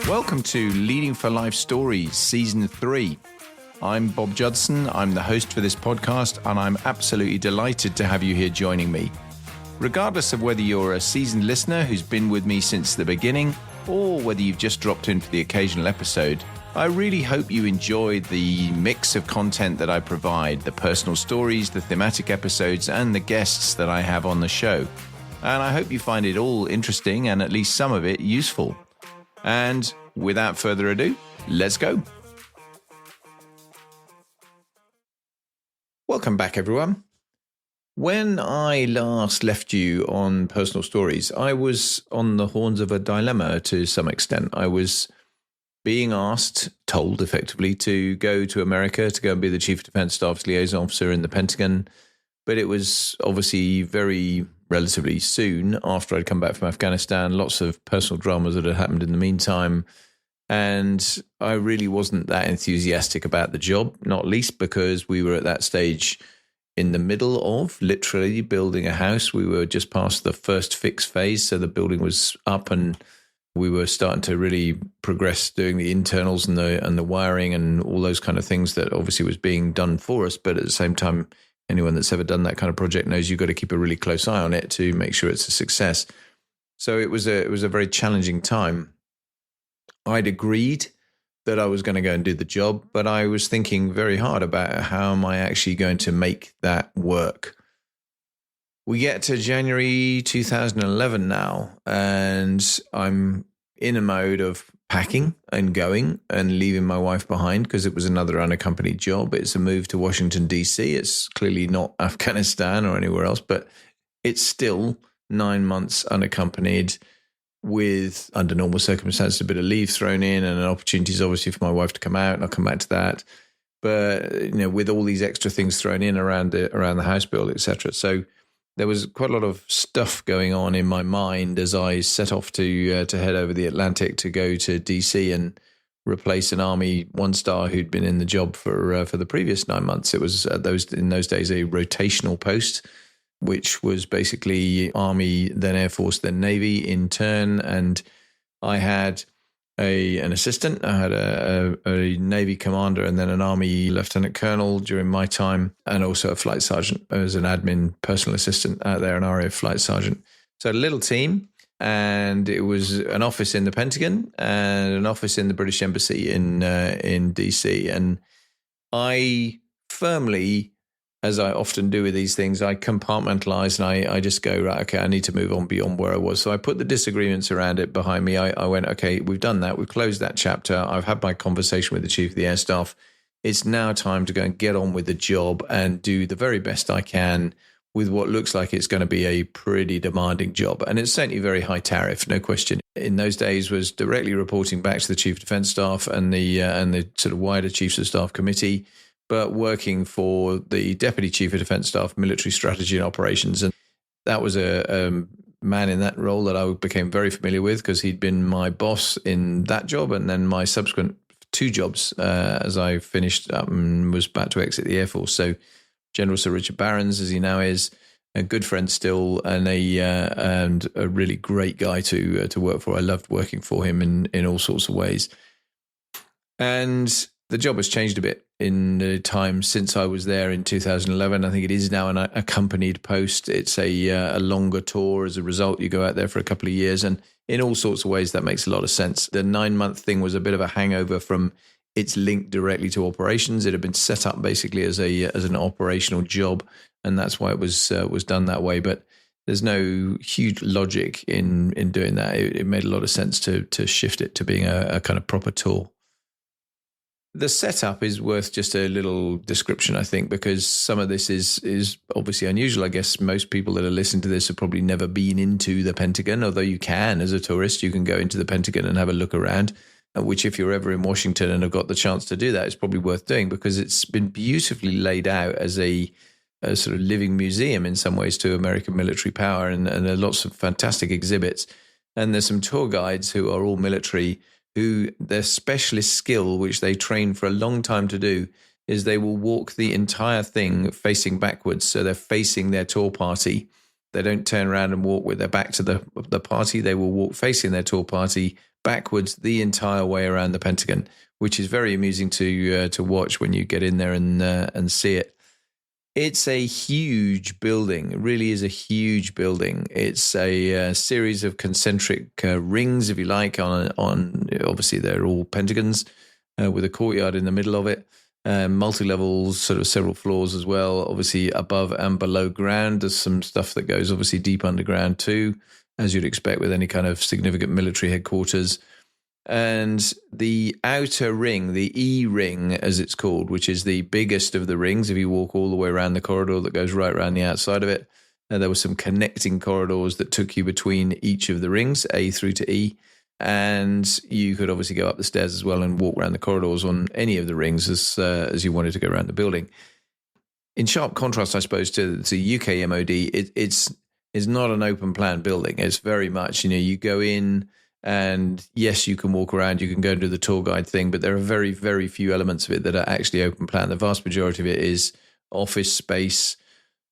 Welcome to Leading for Life Stories, Season 3. I'm Bob Judson, I'm the host for this podcast, and I'm absolutely delighted to have you here joining me. Regardless of whether you're a seasoned listener who's been with me since the beginning, or whether you've just dropped in for the occasional episode, I really hope you enjoy the mix of content that I provide, the personal stories, the thematic episodes, and the guests that I have on the show. And I hope you find it all interesting and at least some of it useful. And without further ado, let's go. Welcome back, everyone. When I last left you on personal stories, I was on the horns of a dilemma to some extent. I was being told effectively, to go to America to go and be the Chief of Defense Staff's liaison officer in the Pentagon. But it was obviously relatively soon after I'd come back from Afghanistan, lots of personal dramas that had happened in the meantime. And I really wasn't that enthusiastic about the job, not least because we were at that stage in the middle of literally building a house. We were just past the first fix phase, so the building was up and we were starting to really progress doing the internals and the wiring and all those kind of things that obviously was being done for us. But at the same time, anyone that's ever done that kind of project knows you've got to keep a really close eye on it to make sure it's a success. So it was a very challenging time. I'd agreed that I was going to go and do the job, but I was thinking very hard about how am I actually going to make that work. We get to January 2011 now, and I'm in a mode of packing and going and leaving my wife behind because it was another unaccompanied job. It's a move to Washington, D.C. It's clearly not Afghanistan or anywhere else, but it's still 9 months unaccompanied with, under normal circumstances, a bit of leave thrown in and an opportunities obviously for my wife to come out, and I'll come back to that. But, with all these extra things thrown in around the house build, etc. So there was quite a lot of stuff going on in my mind as I set off to head over the Atlantic to go to DC and replace an Army 1-star who'd been in the job for the previous 9 months. It was in those days a rotational post, which was basically Army, then Air Force, then Navy in turn. And I had an assistant. I had a Navy commander and then an Army lieutenant colonel during my time, and also a flight sergeant as an admin personal assistant out there, an RAF flight sergeant. So a little team, and it was an office in the Pentagon and an office in the British Embassy in DC. And I firmly, as I often do with these things, I compartmentalize and I just go, right, okay, I need to move on beyond where I was. So I put the disagreements around it behind me. I went, okay, we've done that. We've closed that chapter. I've had my conversation with the Chief of the Air Staff. It's now time to go and get on with the job and do the very best I can with what looks like it's going to be a pretty demanding job. And it's certainly very high tariff, no question. In those days was directly reporting back to the Chief of Defence Staff and the sort of wider Chiefs of Staff Committee, but working for the Deputy Chief of Defence Staff, Military Strategy and Operations. And that was a man in that role that I became very familiar with because he'd been my boss in that job and then my subsequent 2 jobs as I finished up and was about to exit the Air Force. So General Sir Richard Barrons, as he now is, a good friend still, and a really great guy to work for. I loved working for him in all sorts of ways. And the job has changed a bit in the time since I was there in 2011. I think it is now an accompanied post. It's a longer tour. As a result, you go out there for a couple of years, and in all sorts of ways, that makes a lot of sense. The 9-month thing was a bit of a hangover from its link directly to operations. It had been set up basically as an operational job, and that's why it was done that way. But there's no huge logic in doing that. It made a lot of sense to shift it to being a kind of proper tour. The setup is worth just a little description, I think, because some of this is obviously unusual. I guess most people that are listening to this have probably never been into the Pentagon, although you can, as a tourist, you can go into the Pentagon and have a look around, which if you're ever in Washington and have got the chance to do that, it's probably worth doing because it's been beautifully laid out as a sort of living museum in some ways to American military power, and there are lots of fantastic exhibits. And there's some tour guides who are all military, who their specialist skill, which they train for a long time to do, is they will walk the entire thing facing backwards. So they're facing their tour party They don't turn around and walk with their back to the party. They will walk facing their tour party backwards the entire way around the Pentagon, which is very amusing to watch when you get in there and see it. It's a huge building. It really is a huge building. It's a series of concentric rings, if you like, on obviously they're all pentagons with a courtyard in the middle of it. Multi-levels, sort of several floors as well. Obviously above and below ground, there's some stuff that goes obviously deep underground too, as you'd expect with any kind of significant military headquarters. And the outer ring, the E ring as it's called, which is the biggest of the rings, if you walk all the way around the corridor that goes right around the outside of it, there were some connecting corridors that took you between each of the rings, A through to E. And you could obviously go up the stairs as well and walk around the corridors on any of the rings as you wanted to go around the building. In sharp contrast, I suppose, to the UK MOD, it's not an open plan building. It's very much, you go in and yes, you can walk around, you can go and do the tour guide thing, but there are very, very few elements of it that are actually open plan. The vast majority of it is office space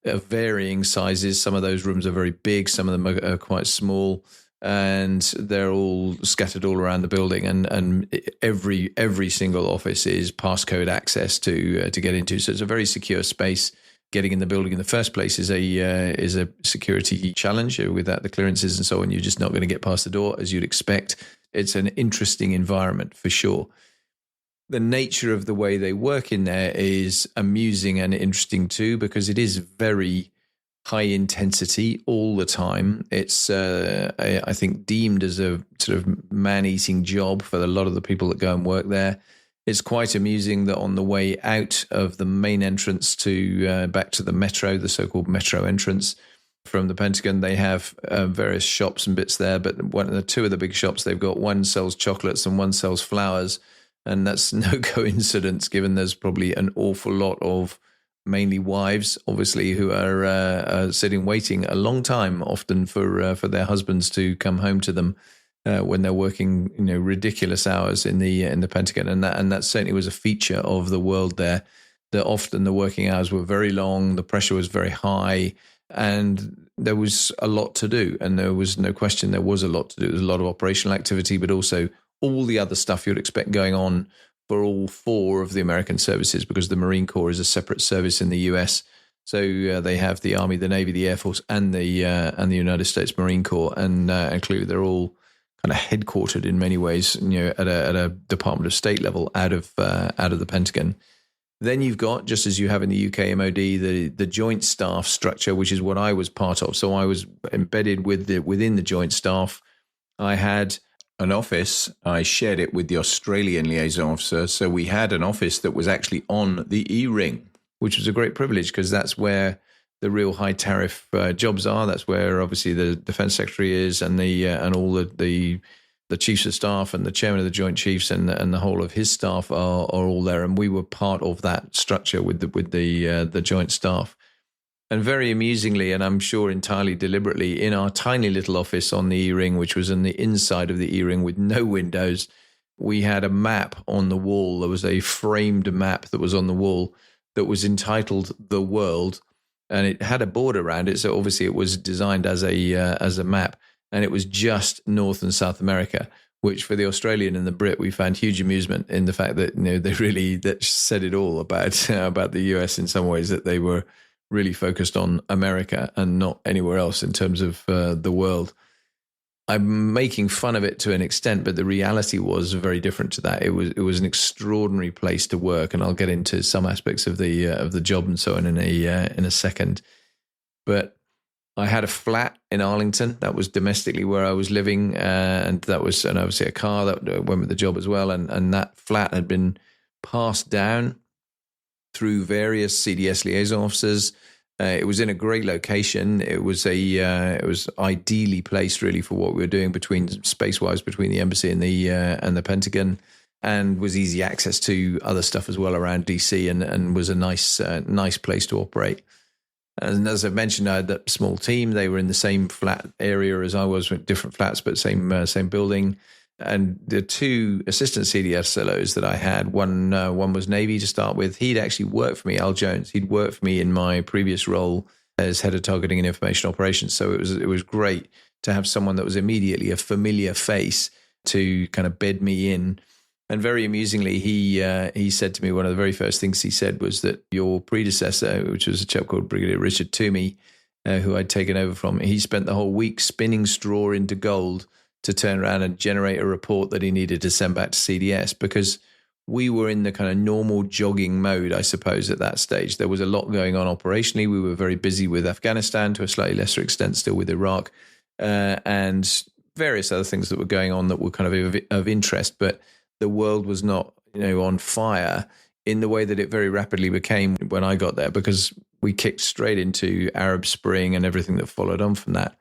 of varying sizes. Some of those rooms are very big. Some of them are quite small. And they're all scattered all around the building, and every single office is passcode access to get into. So it's a very secure space. Getting in the building in the first place is a security challenge. Without the clearances and so on, you're just not going to get past the door as you'd expect. It's an interesting environment for sure. The nature of the way they work in there is amusing and interesting too, because it is very high intensity all the time. It's, I think, deemed as a sort of man-eating job for a lot of the people that go and work there. It's quite amusing that on the way out of the main entrance to back to the metro, the so-called metro entrance from the Pentagon, they have various shops and bits there. But two of the big shops they've got, one sells chocolates and one sells flowers. And that's no coincidence, given there's probably an awful lot of mainly wives, obviously, who are sitting waiting a long time, often for their husbands to come home to them when they're working, ridiculous hours in the Pentagon, and that certainly was a feature of the world there. That often the working hours were very long, the pressure was very high, and there was a lot to do. And there was no question there was a lot to do. There was a lot of operational activity, but also all the other stuff you'd expect going on for all four of the American services, because the Marine Corps is a separate service in the US. So they have the Army, the Navy, the Air Force, and the United States Marine Corps, and clearly they're all kind of headquartered in many ways, at a Department of State level out of the Pentagon. Then you've got, just as you have in the UK MOD, the Joint Staff structure, which is what I was part of. So I was embedded within the Joint Staff. I had an office. I shared it with the Australian liaison officer. So we had an office that was actually on the E-ring, which was a great privilege because that's where the real high tariff jobs are. That's where obviously the Defense Secretary is, and and all the Chiefs of Staff and the Chairman of the Joint Chiefs and the whole of his staff are all there. And we were part of that structure with the Joint Staff. And very amusingly, and I'm sure entirely deliberately, in our tiny little office on the E-ring, which was on the inside of the E-ring with no windows, we had a map on the wall. There was a framed map that was on the wall that was entitled "The World," and it had a border around it. So obviously, it was designed as a map, and it was just North and South America. Which for the Australian and the Brit, we found huge amusement in the fact that that said it all about the US in some ways, that they were really focused on America and not anywhere else in terms of the world. I'm making fun of it to an extent, but the reality was very different to that. It was an extraordinary place to work, and I'll get into some aspects of the job and so on in a second. But I had a flat in Arlington. That was domestically where I was living, and obviously a car that went with the job as well. And that flat had been passed down through various CDS liaison officers. It was in a great location. It was ideally placed really for what we were doing space-wise between the embassy and the Pentagon, and was easy access to other stuff as well around DC, and was a nice place to operate. And as I've mentioned, I had that small team. They were in the same flat area as I was, with different flats, but same building. And the two assistant CDS fellows that I had, one was Navy to start with. He'd actually worked for me, Al Jones. He'd worked for me in my previous role as head of targeting and information operations. So it was great to have someone that was immediately a familiar face to kind of bed me in. And very amusingly, he said to me, one of the very first things he said was that your predecessor, which was a chap called Brigadier Richard Toomey, who I'd taken over from, he spent the whole week spinning straw into gold to turn around and generate a report that he needed to send back to CDS, because we were in the kind of normal jogging mode, I suppose, at that stage. There was a lot going on operationally. We were very busy with Afghanistan, to a slightly lesser extent still with Iraq, and various other things that were going on that were kind of interest. But the world was not, on fire in the way that it very rapidly became when I got there, because we kicked straight into Arab Spring and everything that followed on from that.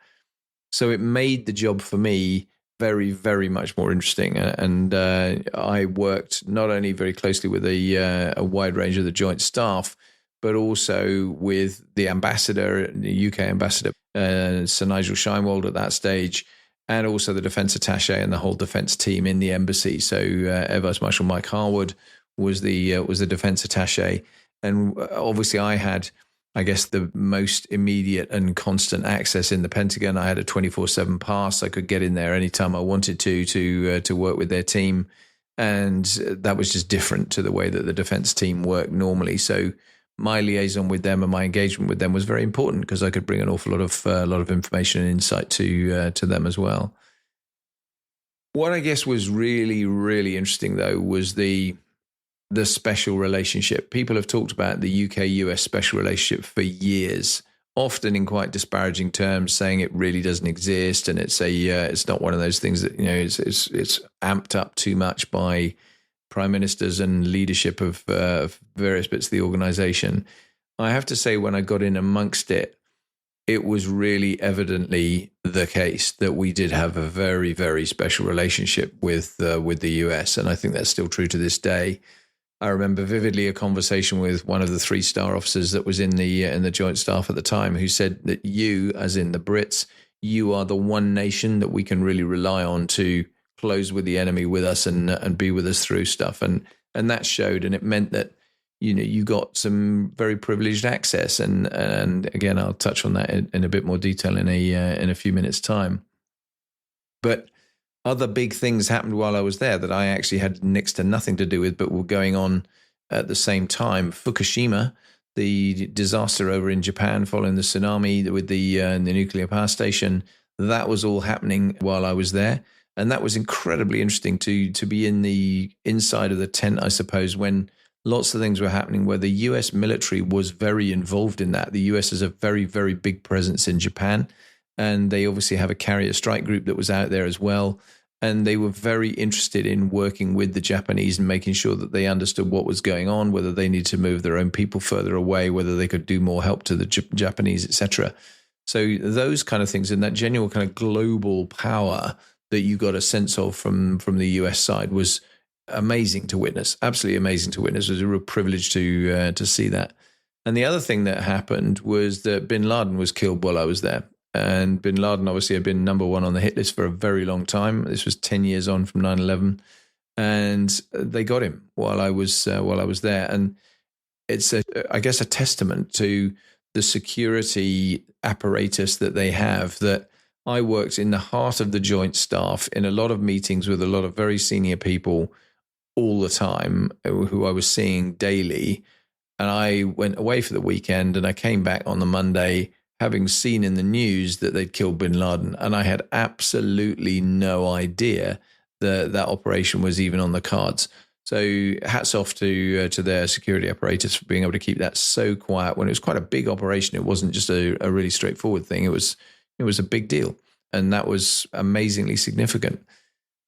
So it made the job for me very, very much more interesting. And I worked not only very closely with a wide range of the joint staff, but also with the ambassador, the UK ambassador, Sir Nigel Scheinwald at that stage, and also the defence attaché and the whole defence team in the embassy. So Air Vice Marshal Mike Harwood was the defence attaché, and obviously I had, I guess, the most immediate and constant access in the Pentagon. I had a 24/7 pass. I could get in there anytime I wanted to work with their team, and that was just different to the way that the defence team worked normally. So my liaison with them and my engagement with them was very important, because I could bring an awful lot of information and insight to them as well. What I guess was really, really interesting, though, was the special relationship. People have talked about the UK-US special relationship for years, often in quite disparaging terms, saying it really doesn't exist, and it's not one of those things that it's amped up too much by prime ministers and leadership of various bits of the organisation. I have to say, when I got in amongst it, it was really evidently the case that we did have a very, very special relationship with the US, and I think that's still true to this day. I remember vividly a conversation with one of the 3-star officers that was in the joint staff at the time, who said that you, as in the Brits, you are the one nation that we can really rely on to close with the enemy with us and be with us through stuff. And that showed, and it meant that, you got some very privileged access. And again, I'll touch on that in a bit more detail in a few minutes' time. But other big things happened while I was there that I actually had next to nothing to do with, but were going on at the same time. Fukushima, the disaster over in Japan following the tsunami with the nuclear power station, that was all happening while I was there. And that was incredibly interesting to be in the inside of the tent, I suppose, when lots of things were happening, where the US military was very involved in that. The US has a very, very big presence in Japan, and they obviously have a carrier strike group that was out there as well. And they were very interested in working with the Japanese and making sure that they understood what was going on, whether they needed to move their own people further away, whether they could do more help to the Japanese, etc. So those kind of things, and that genuine kind of global power that you got a sense of from the US side was amazing to witness, absolutely amazing to witness. It was a real privilege to see that. And the other thing that happened was that bin Laden was killed while I was there. And bin Laden obviously had been number one on the hit list for a very long time. This was 10 years on from 9/11, and they got him while I was there. And it's I guess a testament to the security apparatus that they have, that I worked in the heart of the joint staff in a lot of meetings with a lot of very senior people all the time, who I was seeing daily. And I went away for the weekend, and I came back on the Monday having seen in the news that they'd killed bin Laden. And I had absolutely no idea that that operation was even on the cards. So hats off to their security apparatus for being able to keep that so quiet when it was quite a big operation. It wasn't just a really straightforward thing. It was a big deal. And that was amazingly significant.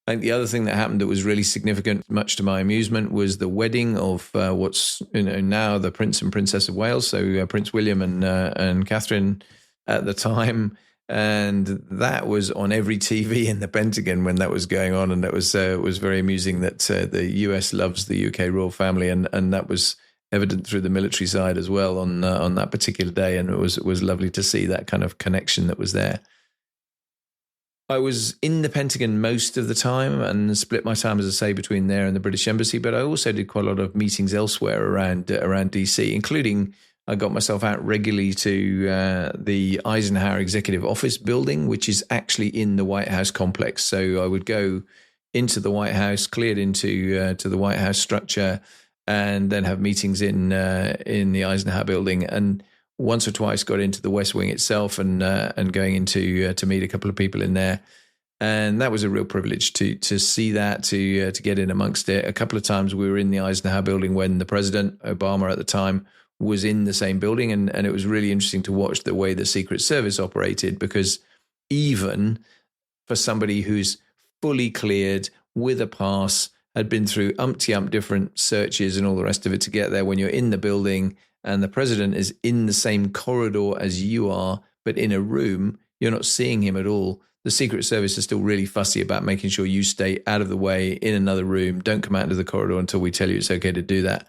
I think the other thing that happened that was really significant, much to my amusement, was the wedding of what's now the Prince and Princess of Wales, so Prince William and Catherine at the time, and that was on every TV in the Pentagon when that was going on, and it was very amusing that the US loves the UK royal family, and that was evident through the military side as well on that particular day, and it was lovely to see that kind of connection that was there. I was in the Pentagon most of the time and split my time, as I say, between there and the British Embassy. But I also did quite a lot of meetings elsewhere around DC, including I got myself out regularly to the Eisenhower Executive Office building, which is actually in the White House complex. So I would go into the White House, cleared into to the White House structure, and then have meetings in the Eisenhower building. And once or twice got into the West Wing itself and going into to meet a couple of people in there. And that was a real privilege to see that, to get in amongst it. A couple of times we were in the Eisenhower building when the president, Obama at the time, was in the same building. And it was really interesting to watch the way the Secret Service operated, because even for somebody who's fully cleared with a pass, had been through umpty-ump different searches and all the rest of it to get there, when you're in the building and the president is in the same corridor as you are, but in a room, you're not seeing him at all. The Secret Service is still really fussy about making sure you stay out of the way in another room. Don't come out into the corridor until we tell you it's okay to do that,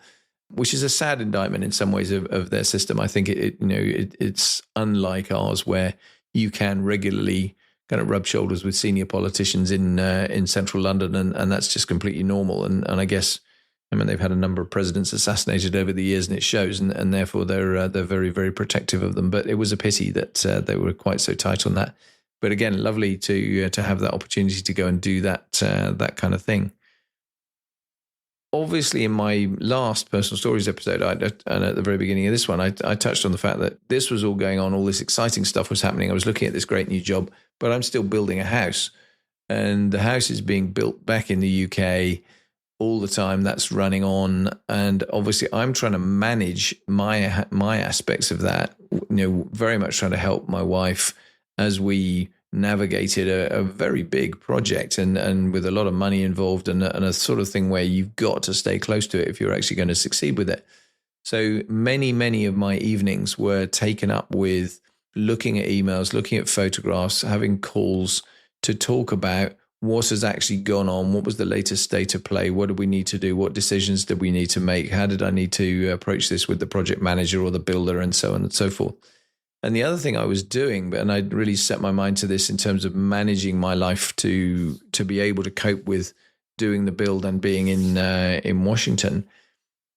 which is a sad indictment in some ways of their system. I think it's unlike ours, where you can regularly kind of rub shoulders with senior politicians in central London, and that's just completely normal. And I guess, I mean, they've had a number of presidents assassinated over the years, and it shows, and therefore they're very, very protective of them. But it was a pity that they were quite so tight on that. But again, lovely to have that opportunity to go and do that kind of thing. Obviously, in my last personal stories episode, and at the very beginning of this one, I touched on the fact that this was all going on, all this exciting stuff was happening. I was looking at this great new job, but I'm still building a house, and the house is being built back in the UK all the time. That's running on, and obviously, I'm trying to manage my aspects of that. Very much trying to help my wife as we navigated a very big project and with a lot of money involved, and a sort of thing where you've got to stay close to it if you're actually going to succeed with it. So many of my evenings were taken up with looking at emails, looking at photographs, having calls to talk about what has actually gone on, what was the latest state of play, what do we need to do, what decisions did we need to make, how did I need to approach this with the project manager or the builder, and so on and so forth. And the other thing I was doing, and I really set my mind to this in terms of managing my life to be able to cope with doing the build and being in Washington,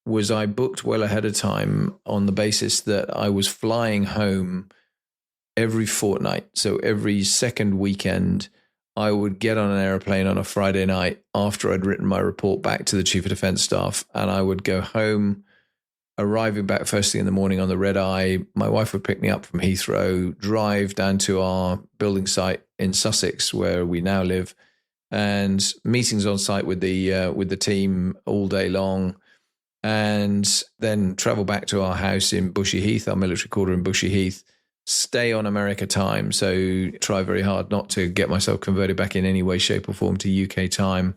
was I booked well ahead of time on the basis that I was flying home every fortnight. So every second weekend, I would get on an airplane on a Friday night after I'd written my report back to the Chief of Defense Staff, and I would go home, arriving back first thing in the morning on the red eye. My wife would pick me up from Heathrow, drive down to our building site in Sussex, where we now live, and meetings on site with the team all day long, and then travel back to our house in Bushy Heath, our military quarter in Bushy Heath, stay on America time. So try very hard not to get myself converted back in any way, shape or form to UK time.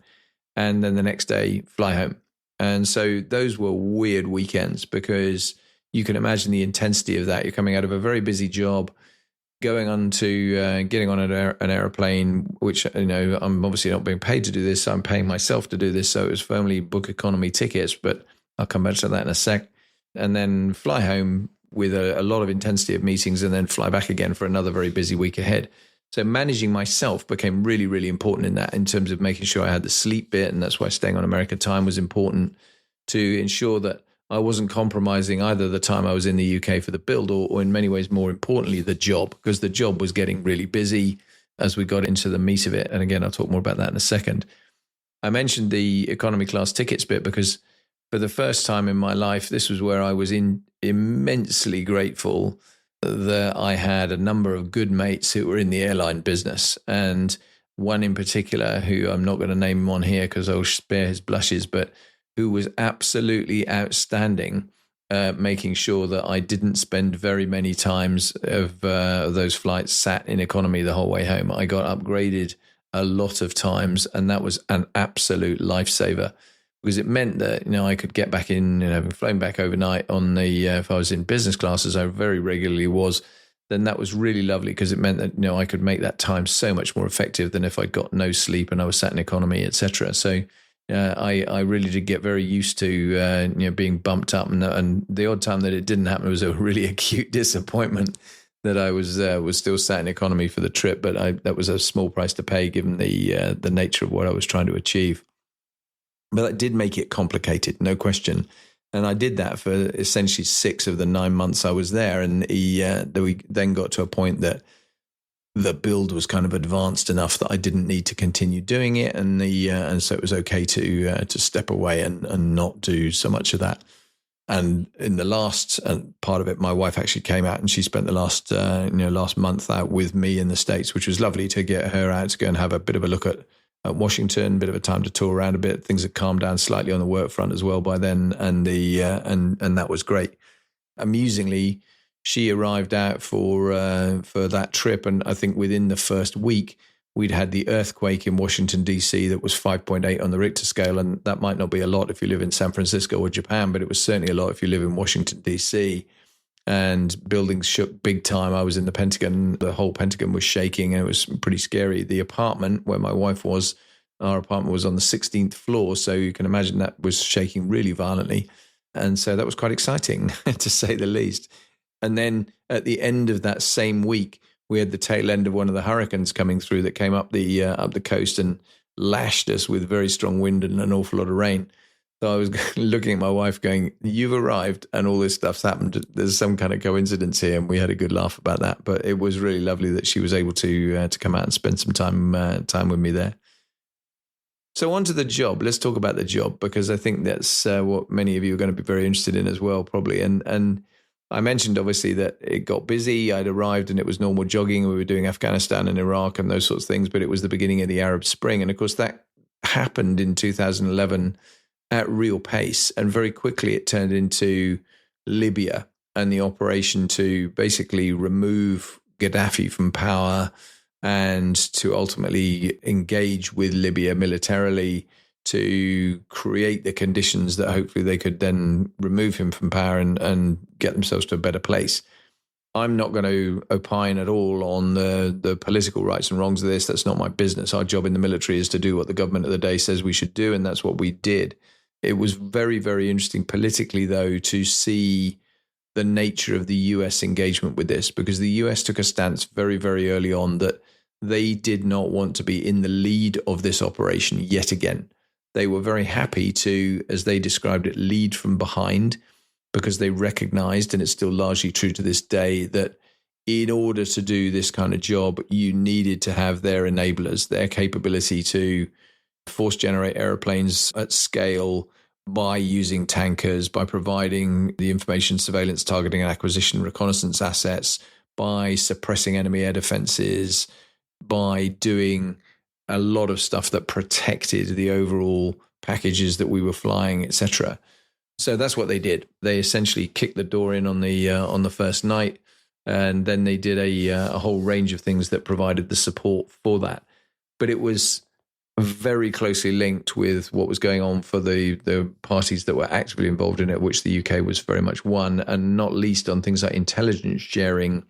And then the next day, fly home. And so those were weird weekends, because you can imagine the intensity of that. You're coming out of a very busy job, going on to getting on an airplane, which, I'm obviously not being paid to do this. I'm paying myself to do this. So it was firmly book economy tickets, but I'll come back to that in a sec. And then fly home with a lot of intensity of meetings, and then fly back again for another very busy week ahead. So managing myself became really, really important in that, in terms of making sure I had the sleep bit. And that's why staying on American time was important, to ensure that I wasn't compromising either the time I was in the UK for the build, or in many ways, more importantly, the job, because the job was getting really busy as we got into the meat of it. And again, I'll talk more about that in a second. I mentioned the economy class tickets bit because for the first time in my life, this was where I was immensely grateful that I had a number of good mates who were in the airline business, and one in particular, who I'm not going to name him on here because I'll spare his blushes, but who was absolutely outstanding, making sure that I didn't spend very many times of those flights sat in economy the whole way home. I got upgraded a lot of times, and that was an absolute lifesaver, because it meant that, I could get back in, having flown back overnight on the, if I was in business class, as I very regularly was, then that was really lovely, because it meant that, I could make that time so much more effective than if I'd got no sleep and I was sat in economy, etc. So I really did get very used to, being bumped up, and the odd time that it didn't happen was a really acute disappointment that I was still sat in economy for the trip, but that was a small price to pay given the nature of what I was trying to achieve. But that did make it complicated, no question. And I did that for essentially 6 of the 9 months I was there. And we then got to a point that the build was kind of advanced enough that I didn't need to continue doing it. And so it was okay to step away and not do so much of that. And in the last part of it, my wife actually came out and she spent the last month out with me in the States, which was lovely to get her out to go and have a bit of a look at Washington, a bit of a time to tour around a bit. Things had calmed down slightly on the work front as well by then, and that was great. Amusingly, she arrived out for that trip, and I think within the first week, we'd had the earthquake in Washington, D.C. that was 5.8 on the Richter scale, and that might not be a lot if you live in San Francisco or Japan, but it was certainly a lot if you live in Washington, D.C., and buildings shook big time. I was in the Pentagon. The whole Pentagon was shaking, and it was pretty scary. The apartment where my wife was, our apartment was on the 16th floor, so you can imagine that was shaking really violently. And so that was quite exciting, to say the least. And then at the end of that same week, we had the tail end of one of the hurricanes coming through that came up the coast and lashed us with very strong wind and an awful lot of rain. So I was looking at my wife going, you've arrived and all this stuff's happened. There's some kind of coincidence here. And we had a good laugh about that. But it was really lovely that she was able to come out and spend some time with me there. So on to the job. Let's talk about the job, because I think that's what many of you are going to be very interested in as well, probably. And I mentioned, obviously, that it got busy. I'd arrived and it was normal jogging. We were doing Afghanistan and Iraq and those sorts of things, but it was the beginning of the Arab Spring. And of course, that happened in 2011 at real pace. And very quickly, it turned into Libya and the operation to basically remove Gaddafi from power and to ultimately engage with Libya militarily to create the conditions that hopefully they could then remove him from power and get themselves to a better place. I'm not going to opine at all on the political rights and wrongs of this. That's not my business. Our job in the military is to do what the government of the day says we should do, and that's what we did. It was very, very interesting politically, though, to see the nature of the US engagement with this, because the US took a stance very, very early on that they did not want to be in the lead of this operation yet again. They were very happy to, as they described it, lead from behind, because they recognized, and it's still largely true to this day, that in order to do this kind of job, you needed to have their enablers, their capability to force generate airplanes at scale by using tankers, by providing the information, surveillance, targeting and acquisition, reconnaissance assets, by suppressing enemy air defenses, by doing a lot of stuff that protected the overall packages that we were flying, etc. So that's what they did. They essentially kicked the door in on the first night, and then they did a whole range of things that provided the support for that. But it was very closely linked with what was going on for the parties that were actively involved in it, which the UK was very much one, and not least on things like intelligence sharing.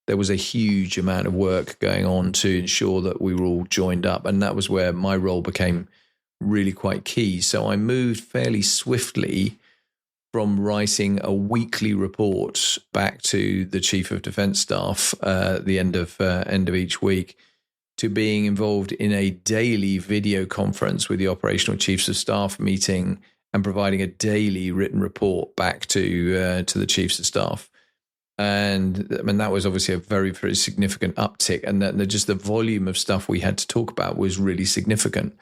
There was a huge amount of work going on to ensure that we were all joined up. And that was where my role became really quite key. So I moved fairly swiftly from writing a weekly report back to the Chief of Defence Staff at the end of each week, to being involved in a daily video conference with the Operational Chiefs of Staff meeting and providing a daily written report back to the Chiefs of Staff. And I mean, that was obviously a very, very significant uptick. And that just the volume of stuff we had to talk about was really significant.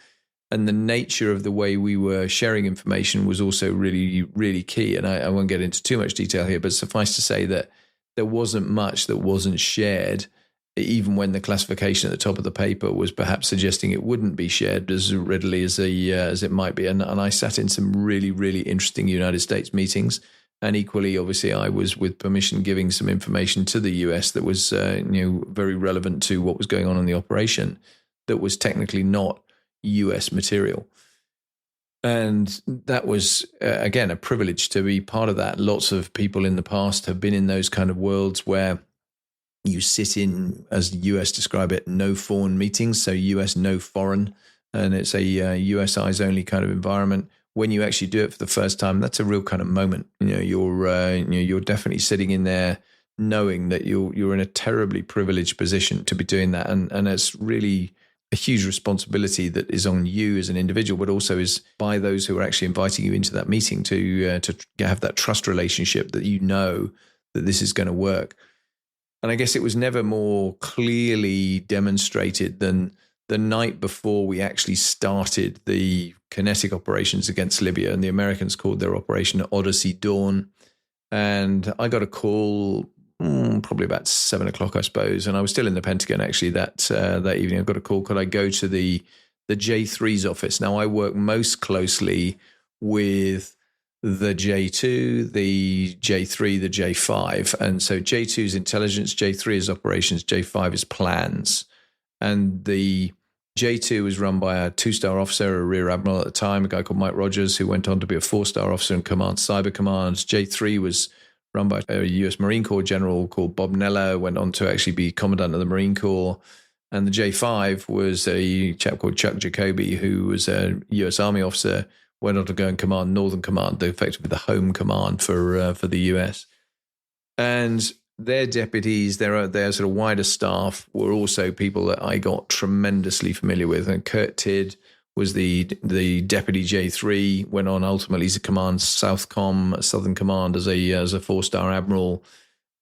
And the nature of the way we were sharing information was also really, really key. And I won't get into too much detail here, but suffice to say that there wasn't much that wasn't shared, even when the classification at the top of the paper was perhaps suggesting it wouldn't be shared as readily as it might be. And I sat in some really, really interesting United States meetings. And equally, obviously, I was, with permission, giving some information to the US that was very relevant to what was going on in the operation that was technically not US material. And that was, again, a privilege to be part of that. Lots of people in the past have been in those kind of worlds where you sit in, as the US describe it, no foreign meetings, so US no foreign, and it's a US eyes only kind of environment. When you actually do it for the first time, that's a real kind of moment. You're definitely sitting in there knowing that you're in a terribly privileged position to be doing that, and it's really a huge responsibility that is on you as an individual, but also is by those who are actually inviting you into that meeting to have that trust relationship that you know that this is going to work. And I guess it was never more clearly demonstrated than the night before we actually started the kinetic operations against Libya, and the Americans called their operation Odyssey Dawn. And I got a call probably about 7 o'clock, I suppose. And I was still in the Pentagon actually that evening. I got a call. Could I go to the J3's office? Now I work most closely with the J2, the J3, the J5. And so J2 is intelligence, J3 is operations, J5 is plans. And the J2 was run by a 2-star officer, a rear admiral at the time, a guy called Mike Rogers, who went on to be a 4-star officer in command, cyber command. J3 was run by a US Marine Corps general called Bob Neller, went on to actually be commandant of the Marine Corps. And the J5 was a chap called Chuck Jacoby, who was a US Army officer, went on to go and command Northern Command, effectively the home command for the US. And their deputies, their sort of wider staff were also people that I got tremendously familiar with. And Kurt Tidd was the deputy J3, went on ultimately to command Southern Command as a 4-star admiral.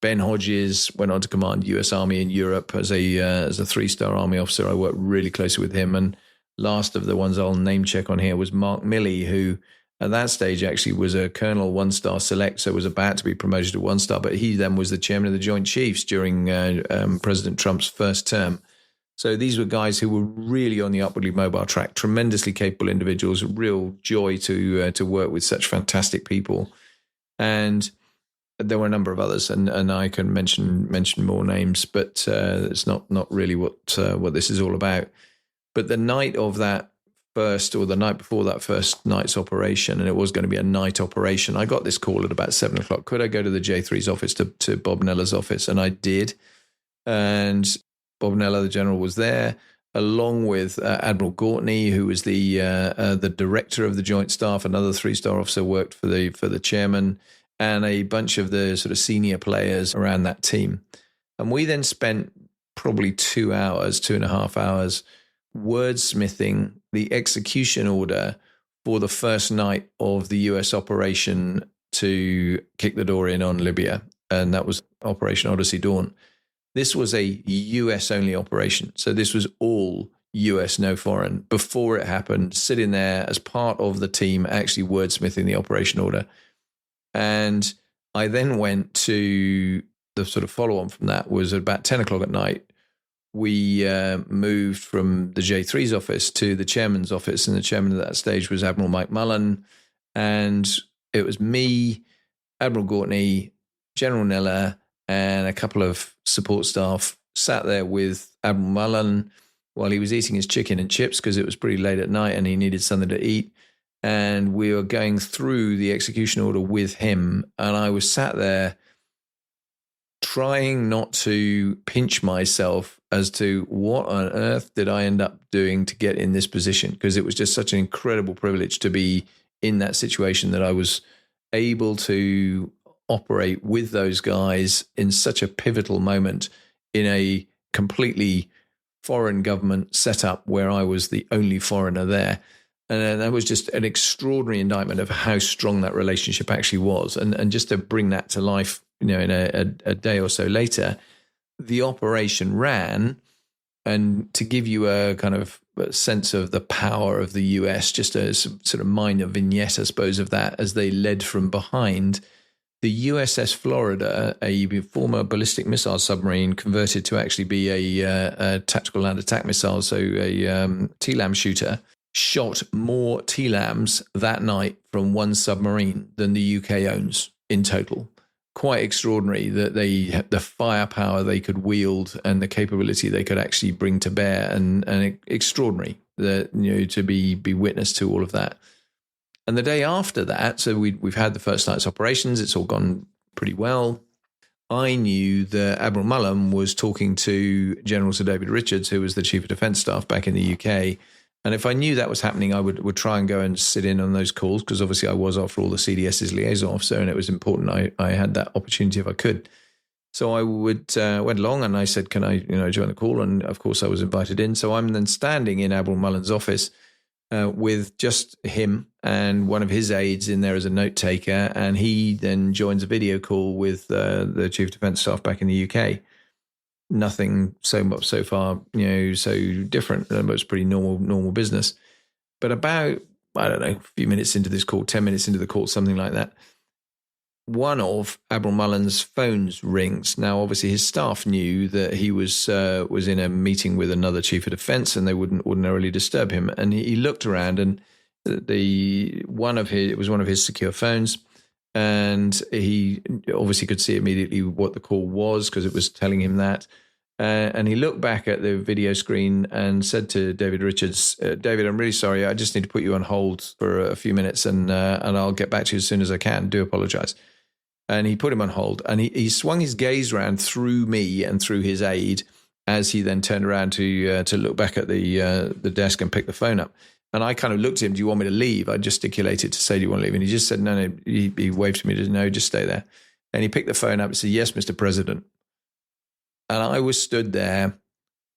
Ben Hodges went on to command US Army in Europe as a 3-star Army officer. I worked really closely with him. And last of the ones I'll name check on here was Mark Milley, who at that stage actually was a colonel 1-star select, so was about to be promoted to 1-star, but he then was the chairman of the Joint Chiefs during President Trump's first term. So these were guys who were really on the upwardly mobile track, tremendously capable individuals, real joy to work with such fantastic people. And there were a number of others, and I can mention more names, but it's not really what this is all about. But the night of that the night before that first night's operation, and it was going to be a night operation, I got this call at about 7 o'clock. Could I go to the J3's office, to Bob Neller's office? And I did. And Bob Neller, the general, was there, along with Admiral Gortney, who was the director of the Joint Staff. Another 3-star officer worked for the chairman, and a bunch of the sort of senior players around that team. And we then spent probably 2.5 hours, wordsmithing the execution order for the first night of the US operation to kick the door in on Libya. And that was Operation Odyssey Dawn. This was a US-only operation. So this was all US, no foreign. Before it happened, sitting there as part of the team, actually wordsmithing the operation order. And I then went to the sort of follow-on from that was at about 10 o'clock at night. We moved from the J3's office to the chairman's office, and the chairman at that stage was Admiral Mike Mullen. And it was me, Admiral Gortney, General Neller, and a couple of support staff sat there with Admiral Mullen while he was eating his chicken and chips because it was pretty late at night and he needed something to eat. And we were going through the execution order with him. And I was sat there trying not to pinch myself as to what on earth did I end up doing to get in this position, because it was just such an incredible privilege to be in that situation that I was able to operate with those guys in such a pivotal moment in a completely foreign government setup where I was the only foreigner there. And that was just an extraordinary indictment of how strong that relationship actually was. And just to bring that to life, in a day or so later, the operation ran. And to give you a kind of sense of the power of the US, just a sort of minor vignette, I suppose, of that, as they led from behind, the USS Florida, a former ballistic missile submarine converted to actually be a tactical land attack missile, so a TLAM shooter, shot more TLAMs that night from one submarine than the UK owns in total. Quite extraordinary that the firepower they could wield and the capability they could actually bring to bear, and extraordinary that to be witness to all of that. And the day after that, so we've had the first night's operations. It's all gone pretty well. I knew that Admiral Mullen was talking to General Sir David Richards, who was the Chief of Defence Staff back in the UK. And if I knew that was happening, I would try and go and sit in on those calls, because obviously I was, after all, the CDS's liaison officer, and it was important I had that opportunity if I could. So I went along and I said, can I, join the call? And of course I was invited in. So I'm then standing in Admiral Mullen's office with just him and one of his aides in there as a note taker. And he then joins a video call with the Chief of Defence Staff back in the UK. Nothing so far, so different. It was pretty normal business. But about, I don't know, a few minutes into this call, 10 minutes into the call, something like that, one of Admiral Mullen's phones rings. Now, obviously, his staff knew that he was in a meeting with another chief of defence, and they wouldn't ordinarily disturb him. And he looked around, and it was one of his secure phones, and he obviously could see immediately what the call was because it was telling him that. And he looked back at the video screen and said to David Richards, David, I'm really sorry. I just need to put you on hold for a few minutes, and I'll get back to you as soon as I can. Do apologise. And he put him on hold, and he swung his gaze around through me and through his aide as he then turned around to look back at the desk and pick the phone up. And I kind of looked at him, do you want me to leave? I gesticulated to say, do you want to leave? And he just said, no. He waved to me, no, just stay there. And he picked the phone up and said, yes, Mr. President. And I was stood there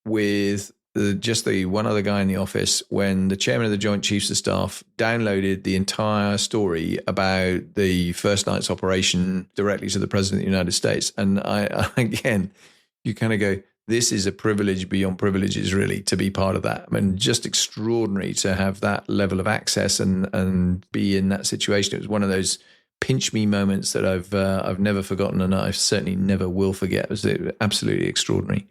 with just the one other guy in the office when the chairman of the Joint Chiefs of Staff downloaded the entire story about the first night's operation directly to the President of the United States. And I again, you kind of go, this is a privilege beyond privileges, really, to be part of that. I mean, just extraordinary to have that level of access and be in that situation. It was one of those pinch me moments that I've never forgotten, and I certainly never will forget. It was absolutely extraordinary.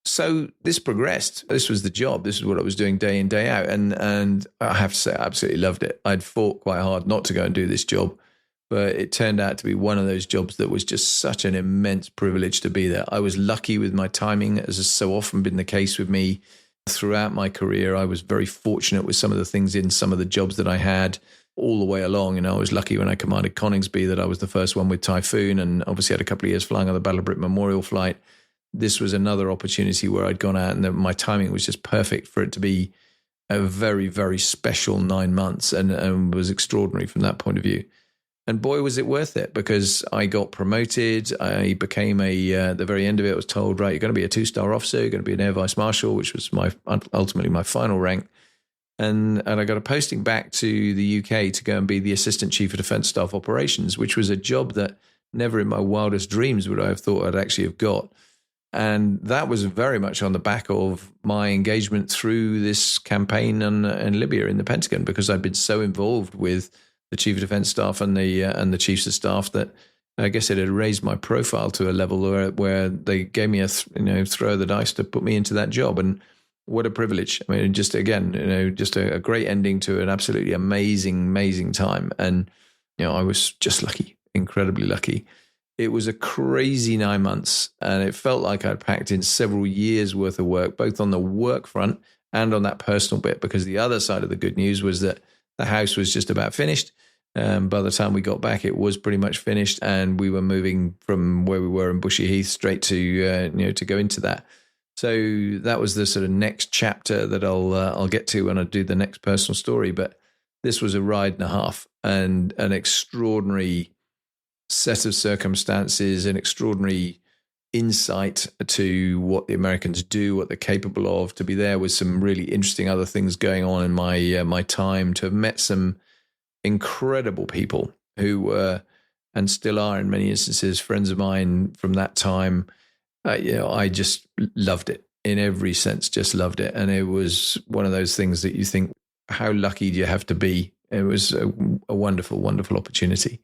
So this progressed. This was the job. This is what I was doing day in, day out. And I have to say, I absolutely loved it. I'd fought quite hard not to go and do this job, but it turned out to be one of those jobs that was just such an immense privilege to be there. I was lucky with my timing, as has so often been the case with me throughout my career. I was very fortunate with some of the things in some of the jobs that I had all the way along. I was lucky when I commanded Coningsby that I was the first one with Typhoon, and obviously had a couple of years flying on the Battle of Britain Memorial flight. This was another opportunity where I'd gone out and my timing was just perfect for it to be a very, very special 9 months, and was extraordinary from that point of view. And boy, was it worth it, because I got promoted. I became at the very end of it, I was told, right, you're going to be a 2-star officer, you're going to be an Air Vice Marshal, which was ultimately my final rank. And I got a posting back to the UK to go and be the Assistant Chief of Defence Staff Operations, which was a job that never in my wildest dreams would I have thought I'd actually have got. And that was very much on the back of my engagement through this campaign in Libya in the Pentagon, because I'd been so involved with the Chief of Defence Staff and the Chiefs of Staff that I guess it had raised my profile to a level where they gave me a throw of the dice to put me into that job. And what a privilege. I mean, just again, just a great ending to an absolutely amazing time. And, I was just lucky, incredibly lucky. It was a crazy 9 months, and it felt like I'd packed in several years worth of work, both on the work front and on that personal bit, because the other side of the good news was that the house was just about finished. By the time we got back, it was pretty much finished, and we were moving from where we were in Bushy Heath straight to to go into that. So that was the sort of next chapter that I'll get to when I do the next personal story. But this was a ride and a half, and an extraordinary set of circumstances, an extraordinary insight to what the Americans do, what they're capable of, to be there with some really interesting other things going on in my time, to have met some incredible people who were and still are in many instances friends of mine from that time. I just loved it in every sense, just loved it. And it was one of those things that you think, how lucky do you have to be? It was a wonderful, wonderful opportunity.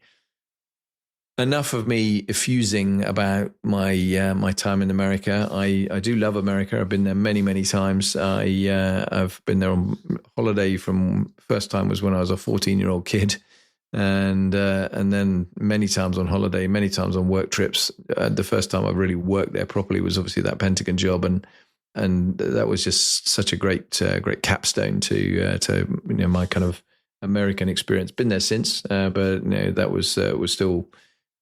Enough of me effusing about my time in America. I do love America. I've been there many, many times. I've been there on holiday from first time was when I was a 14-year-old kid. And then many times on holiday, many times on work trips. The first time I really worked there properly was obviously that Pentagon job, and that was just such a great capstone to my kind of American experience. Been there since, but that was still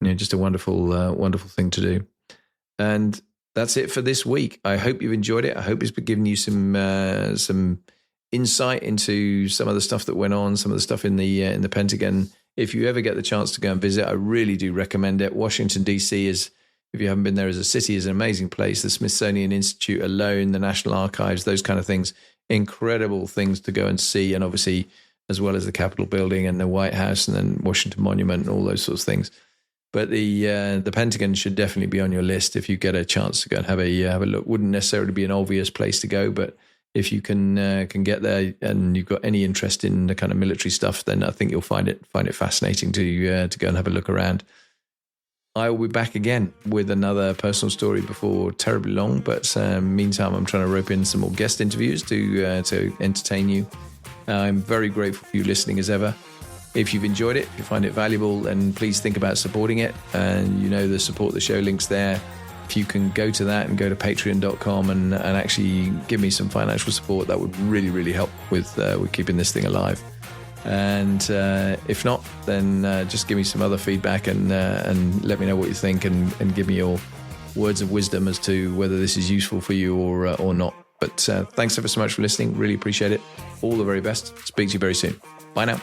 just a wonderful thing to do. And that's it for this week. I hope you've enjoyed it. I hope it's been giving you some insight into some of the stuff that went on, some of the stuff in the Pentagon if you ever get the chance to go and visit, I really do recommend it. Washington, D.C. is, if you haven't been there as a city, is an amazing place. The Smithsonian Institute alone, the National Archives, those kind of things, incredible things to go and see. And obviously, as well as the Capitol building and the White House and then Washington Monument and all those sorts of things. But the Pentagon should definitely be on your list if you get a chance to go and have a look. Wouldn't necessarily be an obvious place to go, but if you can get there and you've got any interest in the kind of military stuff, then I think you'll find it fascinating to go and have a look around. I will be back again with another personal story before terribly long, but meantime, I'm trying to rope in some more guest interviews to entertain you. I'm very grateful for you listening as ever. If you've enjoyed it, if you find it valuable, then please think about supporting it. And you know the support the show links there. If you can go to that and go to patreon.com and actually give me some financial support, that would really, really help with keeping this thing alive. And if not, then just give me some other feedback and let me know what you think and give me your words of wisdom as to whether this is useful for you or not. But thanks ever so much for listening. Really appreciate it. All the very best. Speak to you very soon. Bye now.